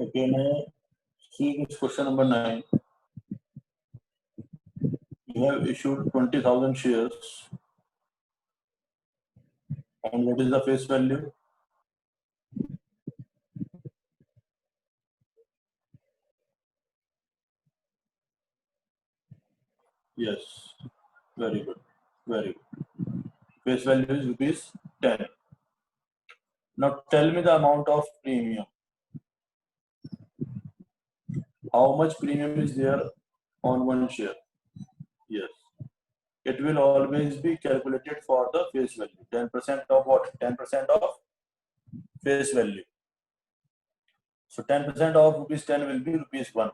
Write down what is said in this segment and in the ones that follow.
Okay, now see this question number 9. You have issued 20,000 shares, and what is the face value? Yes, very good, very good. Face value is rupees 10. Now tell me the amount of premium. How much premium is there on one share? Yes. It will always be calculated for the face value. 10% of what? 10% of face value. So 10% of rupees 10 will be rupees 1.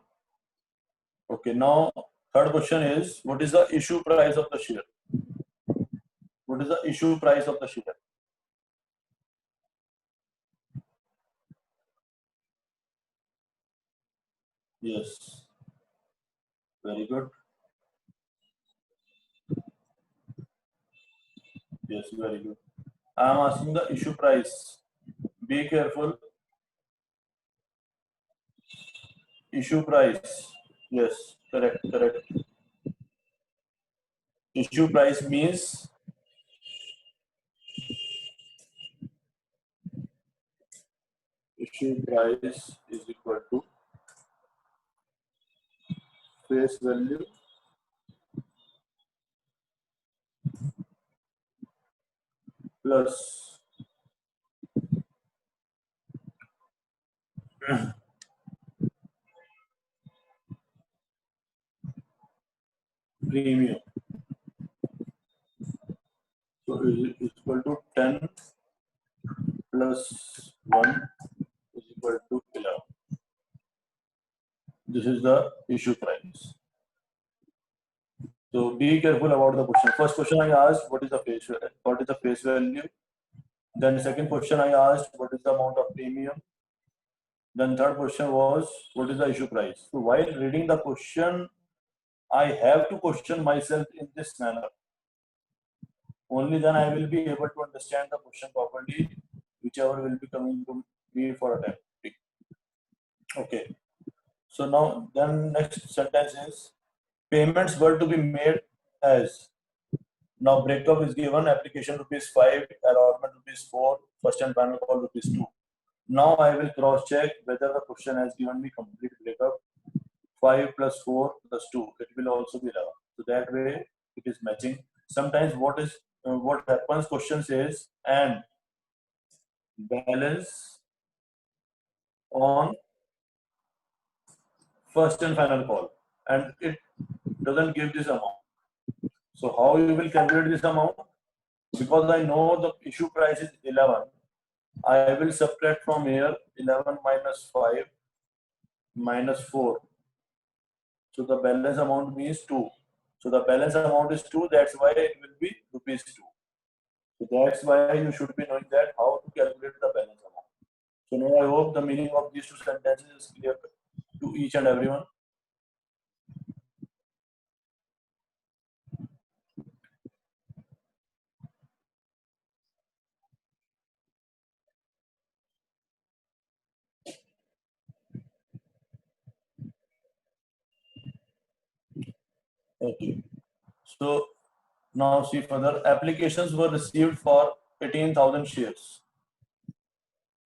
Okay, now third question is, what is the issue price of the share? What is the issue price of the share? Yes, very good. Yes, very good. I am asking the issue price. Be careful. Issue price. Yes, correct, correct. Issue price means issue price is equal to face value plus premium. So is equal to 10 plus 1 is equal to 11. This is the issue price. So be careful about the question. First question I asked, what is the face value? Then second question I asked, what is the amount of premium? Then third question was, what is the issue price? So while reading the question, I have to question myself in this manner. Only then I will be able to understand the question properly, whichever will be coming to me for a time. Okay. So now then next sentence is, payments were to be made as. Now breakup is given, application rupees 5, allotment rupees 4, first and final call rupees 2. Now I will cross check whether the question has given me complete breakup. 5 plus 4 plus 2, it will also be 11. So that way it is matching. Sometimes what happens, question says and balance on first and final call, and it doesn't give this amount. So how you will calculate this amount? Because I know the issue price is 11, I will subtract from here 11 minus 5 minus 4. So the balance amount means 2. So the balance amount is 2, that's why it will be rupees 2. So that's why you should be knowing that how to calculate the balance amount. So now I hope the meaning of these two sentences is clear to each and everyone. Okay. So now see further, applications were received for 18,000 shares.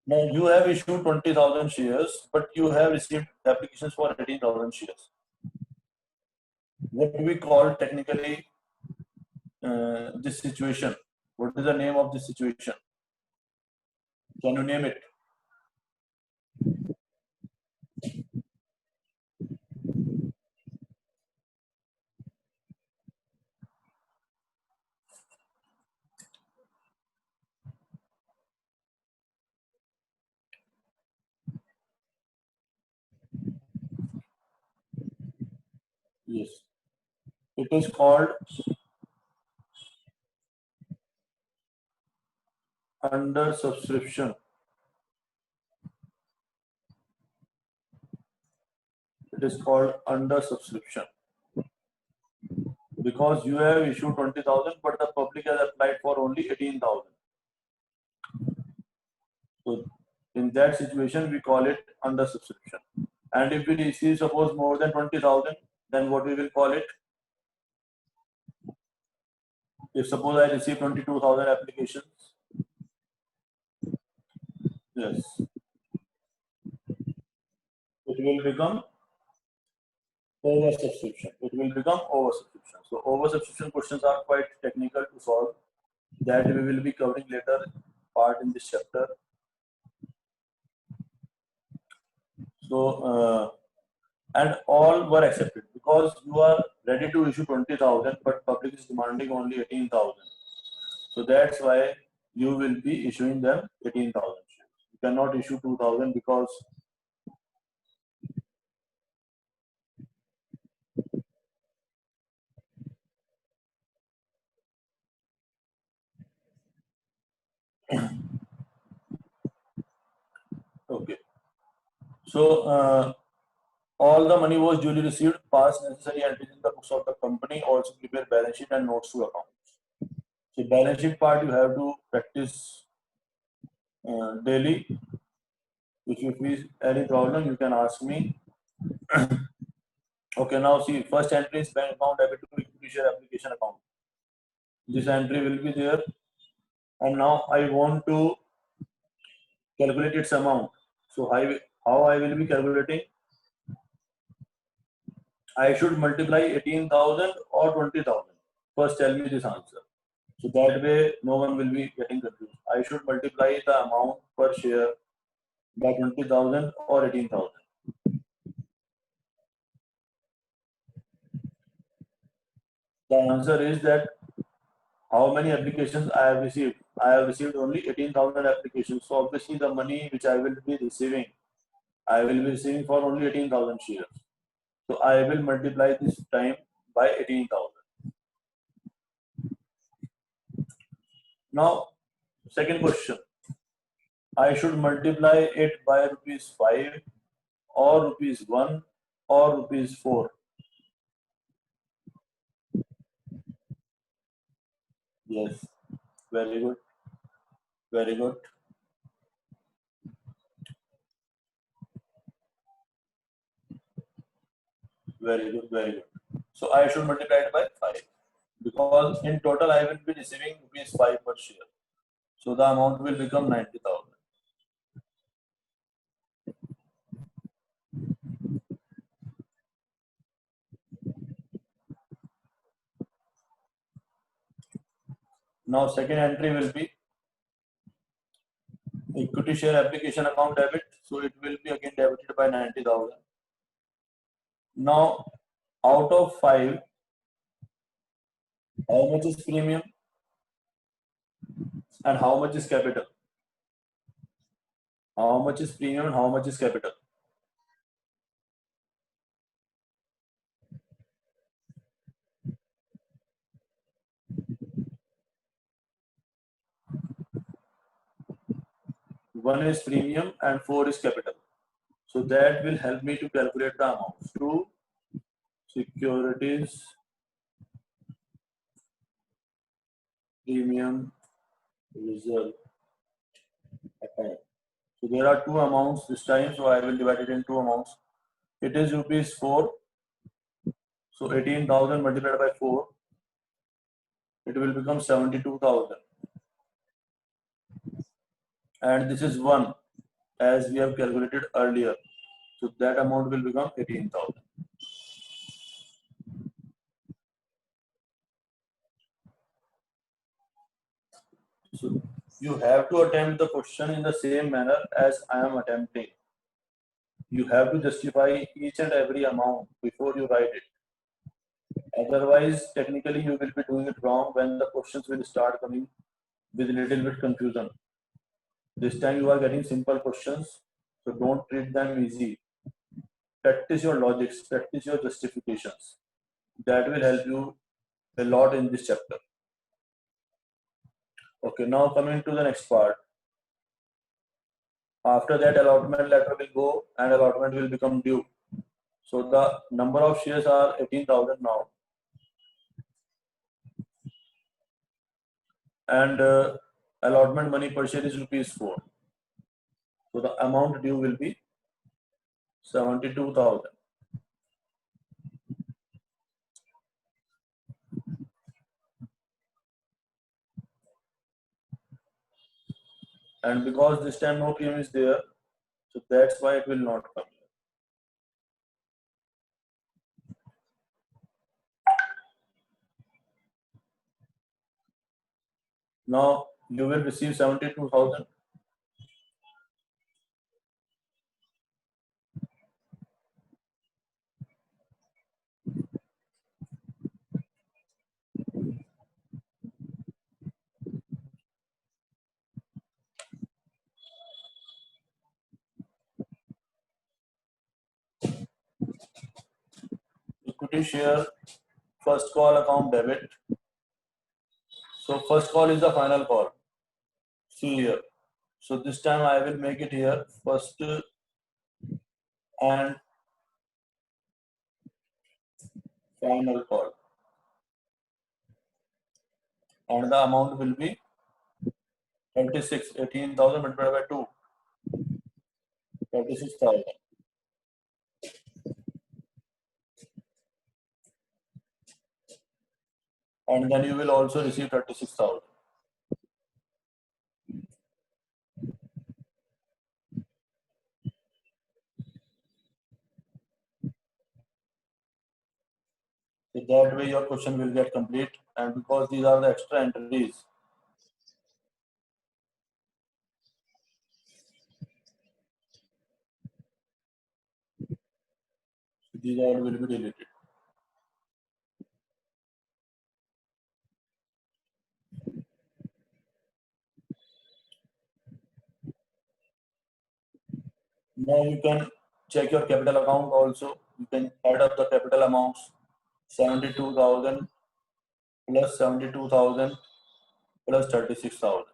Now you have issued 20,000 shares, but you have received applications for 18,000 shares. What do we call technically this situation? What is the name of this situation? Can you name it? Yes. It is called under subscription. It is called under subscription. Because you have issued 20,000, but the public has applied for only 18,000. So In that situation, we call it under subscription. And if we receive suppose more than 20,000, then what we will call it? If suppose I receive 22,000 applications, yes, it will become oversubscription. It will become oversubscription. So oversubscription questions are quite technical to solve. That we will be covering later part in this chapter. So and all were accepted because you are ready to issue 20,000, but public is demanding only 18,000. So that's why you will be issuing them 18,000 shares. You cannot issue 2,000 because okay. So all the money was duly received. Pass necessary entries in the books of the company. Also prepare balance sheet and notes to accounts. So balance sheet part you have to practice daily. If you face any problem, you can ask me. Okay, now see, first entry is bank account debit to equity share application account. This entry will be there, and now I want to calculate its amount. So how I will be calculating? I should multiply 18,000 or 20,000. First, tell me this answer. So that way, no one will be getting confused. I should multiply the amount per share by 20,000 or 18,000. The answer is that how many applications I have received. I have received only 18,000 applications. So obviously the money which I will be receiving, I will be receiving for only 18,000 shares. So I will multiply this time by 18,000. Now, second question. I should multiply it by rupees 5 or rupees 1 or rupees 4. Yes, very good, very good. Very good, very good. So I should multiply it by 5 because in total I will be receiving rupees 5 per share. So the amount will become 90,000. Now second entry will be equity share application account debit. So it will be again debited by 90,000. Now out of 5, how much is premium and how much is capital? How much is premium and how much is capital? One is premium and 4 is capital. So that will help me to calculate the amounts to securities, premium, reserve account. So there are two amounts this time, so I will divide it in two amounts. It is rupees 4. So 18,000 multiplied by 4, it will become 72,000. And this is 1 as we have calculated earlier. So that amount will become 18,000. So you have to attempt the question in the same manner as I am attempting. You have to justify each and every amount before you write it. Otherwise, technically, you will be doing it wrong when the questions will start coming with a little bit confusion. This time you are getting simple questions, so don't treat them easy. Practice your logics, practice your justifications. That will help you a lot in this chapter. Okay, now coming to the next part. After that, allotment letter will go and allotment will become due. So the number of shares are 18,000 now. And allotment money per share is rupees 4. So the amount due will be 72,000. And because this time no premium is there, so that's why it will not come. Now you will receive 72,000. Equity share, first call account debit. So first call is the final call. See here. So this time I will make it here first and final call. And the amount will be 18,000 multiplied by 2, 36,000. And then you will also receive 36,000. So that way your question will get complete. And because these are the extra entries, these all will be deleted. Now you can check your capital account also. You can add up the capital amounts 72,000 plus 72,000 plus 36,000.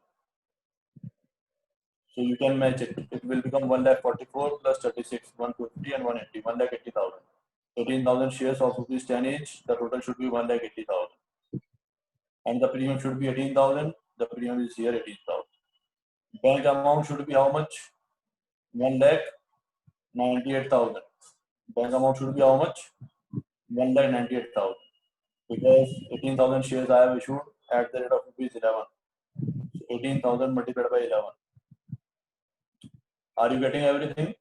So you can match it. It will become 1,44,000 plus 36, 150 and 180, 1,80,000. 18,000 shares of rupees 10 each. The total should be 1,80,000. And the premium should be 18,000. The premium is here 18,000. Bank amount should be how much? 1,98,000. Bank amount should be how much? 1,98,000. Because 18,000 shares I have issued at the rate of rupees 11. So 18,000 multiplied by 11. Are you getting everything?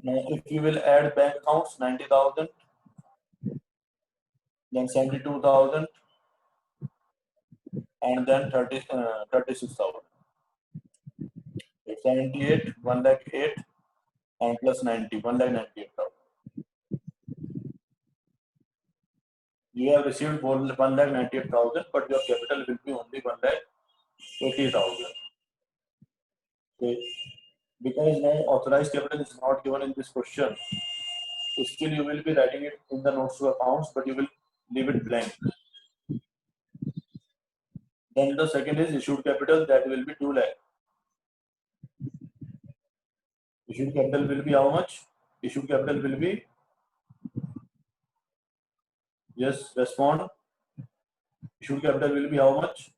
Now, if you will add bank accounts 90,000, then 72,000, and then 36,000. 78, 1 lakh 8, and plus 90, 1,98,000. You have received 1,98,000, but your capital will be only 1,80,000. Okay. Because now authorized capital is not given in this question, so still you will be writing it in the notes to accounts, but you will leave it blank. Then the second is issued capital, that will be 2 lakh. Issued capital will be how much? Issued capital will be, yes, respond. Issued capital will be how much?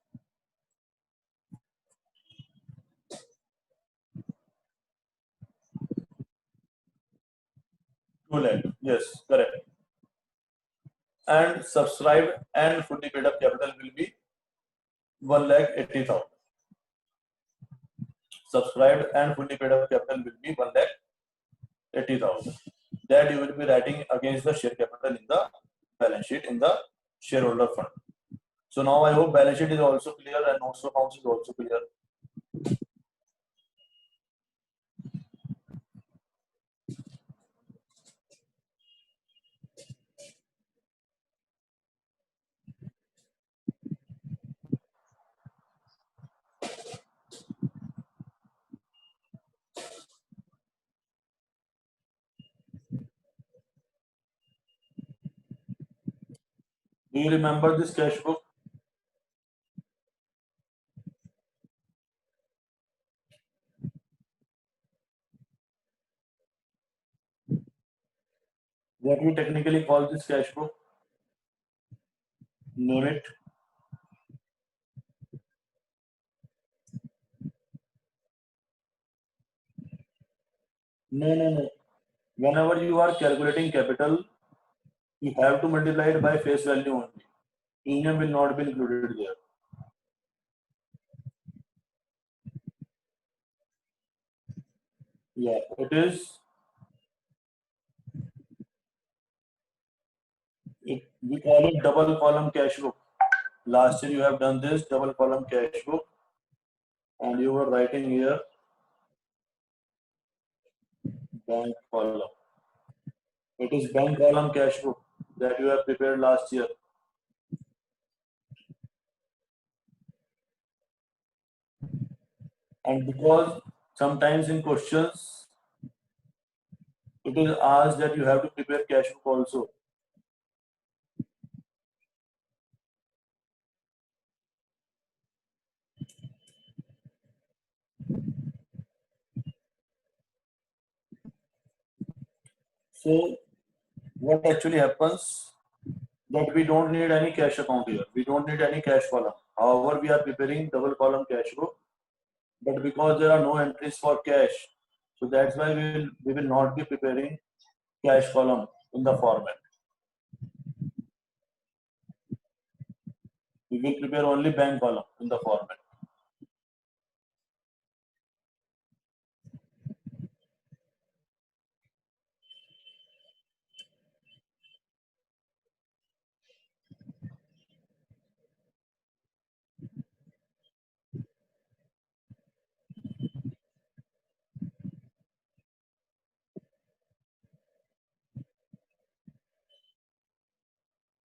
2 lakh. Yes, correct. And subscribed and fully paid up capital will be 1,80,000. Subscribed and fully paid up capital will be 1,80,000. That you will be writing against the share capital in the balance sheet in the shareholder fund. So now I hope balance sheet is also clear and notes to accounts is also clear. Do you remember this cash book? What we technically call this cash book? Name it. No, no, no. Whenever you are calculating capital, you have to multiply it by face value only. Premium will not be included there. Yeah, it is. We call it double column cash book. Last year you have done this double column cash book, and you were writing here bank column. It is bank column cash book that you have prepared last year. And because sometimes in questions it is asked that you have to prepare cash book also. So what actually happens that we don't need any cash account here. We don't need any cash column. However, we are preparing double column cash book, but because there are no entries for cash, so that's why we will not be preparing cash column in the format. We will prepare only bank column in the format.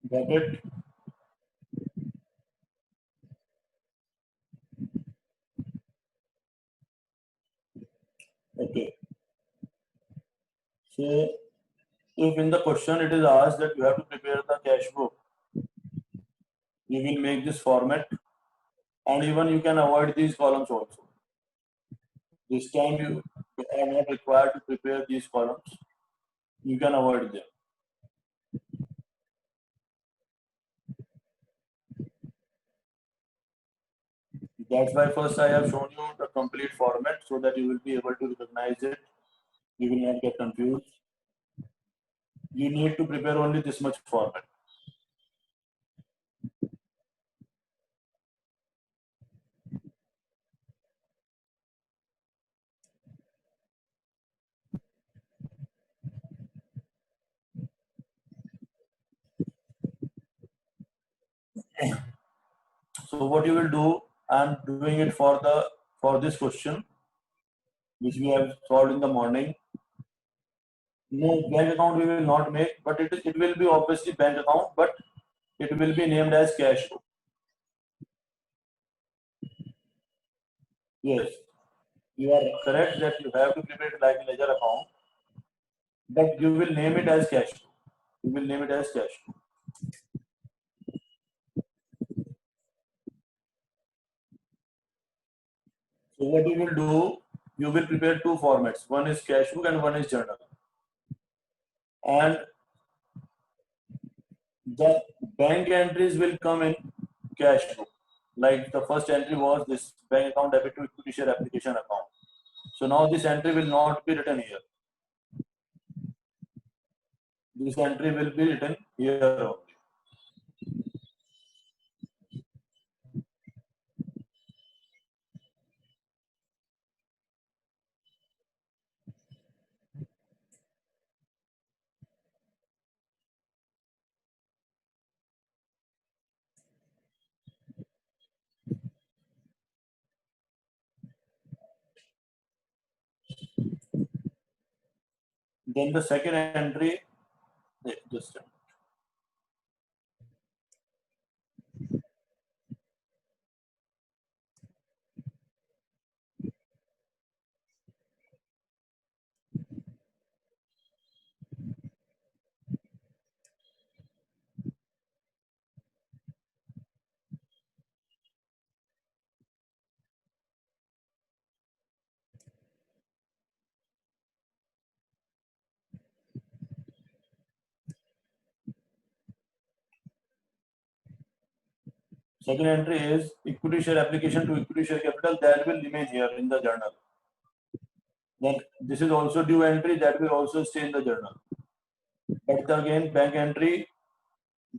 Got it? Okay. So if in the question it is asked that you have to prepare the cash book, you will make this format, and even you can avoid these columns also. This time you are not required to prepare these columns. You can avoid them. That's why first I have shown you the complete format so that you will be able to recognize it. You will not get confused. You need to prepare only this much format. So what you will do, I'm doing it for this question, which we have solved in the morning. No bank account we will not make, but it will be obviously bank account, but it will be named as cash book. Yes, you are correct that you have to prepare it like ledger account, but you will name it as cash book. You will name it as cash book. So what you will do, you will prepare two formats. One is cash book and one is journal. And the bank entries will come in cash book. Like the first entry was this bank account debit to equity share application account. So now this entry will not be written here. This entry will be written here only. Then the second entry, just second entry is equity share application to equity share capital that will remain here in the journal. Then this is also due entry, that will also stay in the journal. But again, bank entry,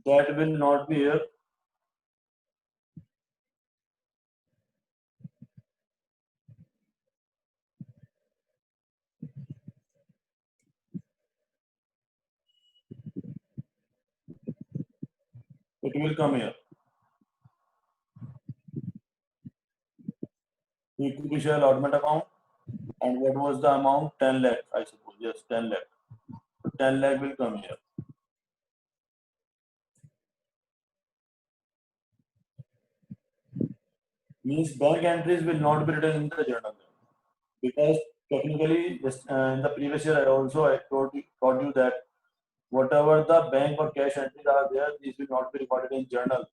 that will not be here. It will come here. Equity share allotment account. And what was the amount? 10 lakh, I suppose. Yes, 10 lakh. So 10 lakh will come here. Means bank entries will not be written in the journal. Because technically, just, in the previous year, I told you that whatever the bank or cash entries are there, these will not be recorded in journal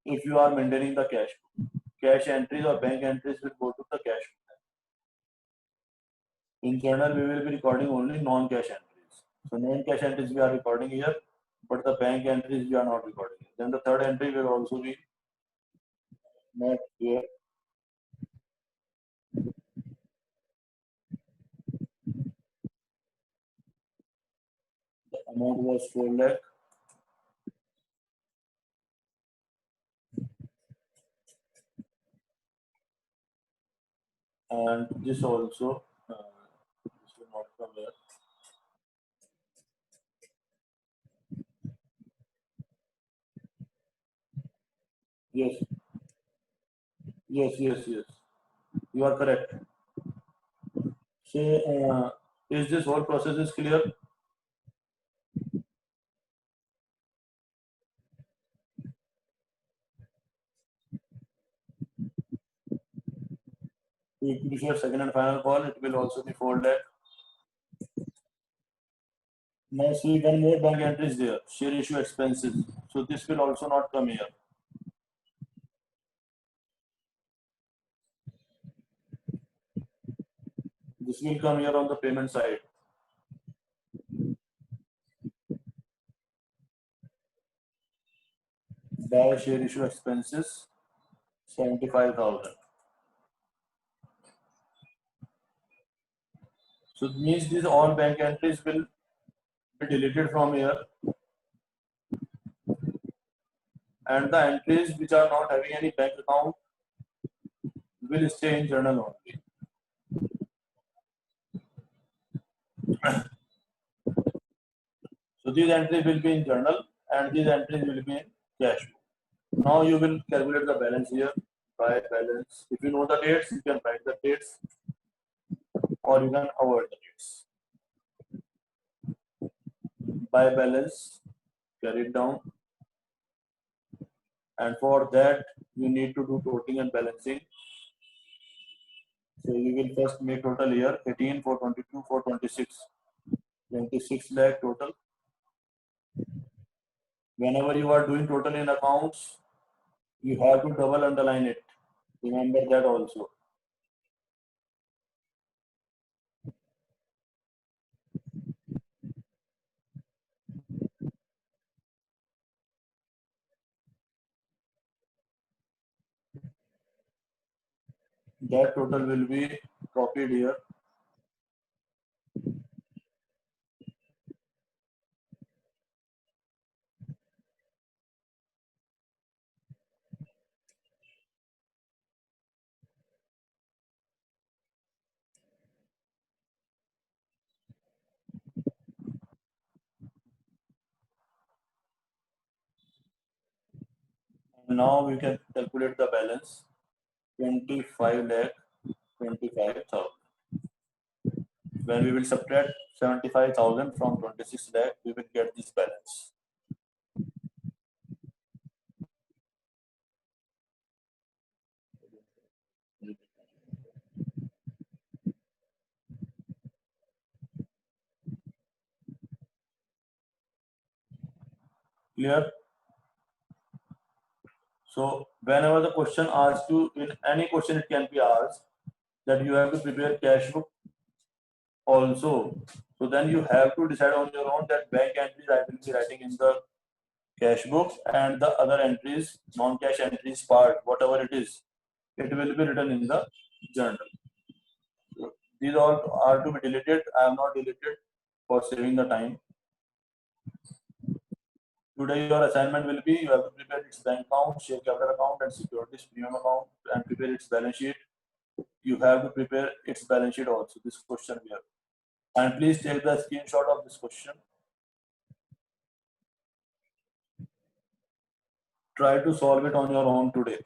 if you are maintaining the cash. Cash entries or bank entries will go to the cash. In journal, we will be recording only non-cash entries. So non-cash entries we are recording here, but the bank entries we are not recording. Then the third entry will also be not here. The amount was 4 lakh. And this also, this will not come here. Yes. Yes. You are correct. So, is this whole process is clear? Equity share second and final call, it will also be 4 lakh. Now see one more bank entry is there, share issue expenses. So this will also not come here. This will come here on the payment side. Buy share issue expenses, 75,000. So it means these all bank entries will be deleted from here. And the entries which are not having any bank account will stay in journal only. So these entries will be in journal and these entries will be in cash book. Now you will calculate the balance here by balance. If you know the dates, you can write the dates or you can avoid the dates. By balance, carry it down. And for that, you need to do totaling and balancing. So you will first make total here 18 for 22 for 26. 26 lakh total. Whenever you are doing total in accounts, you have to double underline it. Remember that also. That total will be copied here. Now we can calculate the balance. 25 lakh 25,000. When we will subtract 75,000 from 26 lakh, we will get this balance. Clear? So whenever the question asks you, in any question it can be asked that you have to prepare cash book also. So then you have to decide on your own that bank entries I will be writing in the cash book and the other entries, non-cash entries part, whatever it is, it will be written in the journal. These all are to be deleted. I have not deleted for saving the time. Today your assignment will be you have to prepare its bank account, share capital account, and securities premium account, and prepare its balance sheet. You have to prepare its balance sheet also. This question we have. And please take the screenshot of this question. Try to solve it on your own today.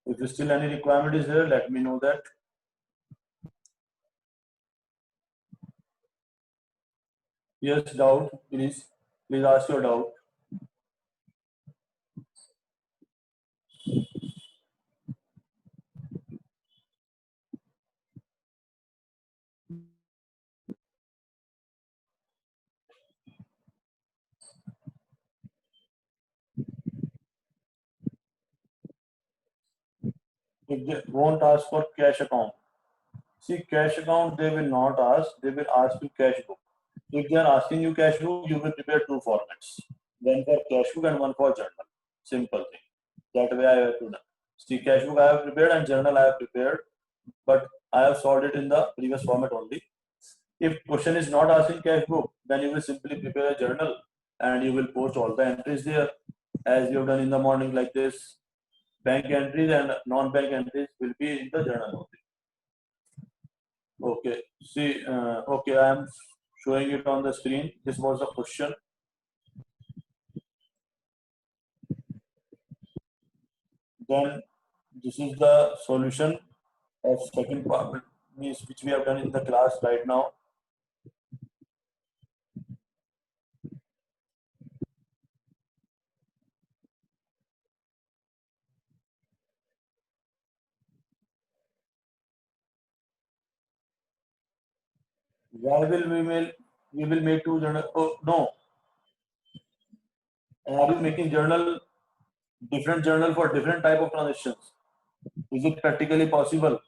If still any requirement is there, let me know that. Yes, doubt, please ask your doubt. If they won't ask for cash account, see cash account they will not ask. They will ask you cash book. If they are asking you cash book, you will prepare two formats. One for cash book and one for journal. Simple thing. That way I have to do. See cash book I have prepared and journal I have prepared, but I have solved it in the previous format only. If question is not asking cash book, then you will simply prepare a journal and you will post all the entries there as you have done in the morning like this. Bank entries and non-bank entries will be in the journal only. Okay. See, okay, I am showing it on the screen. This was the question. Then this is the solution of second part, means which we have done in the class right now. Why will we will make two journal? Oh no, are you making journal different journal for different type of transactions? Is it practically possible?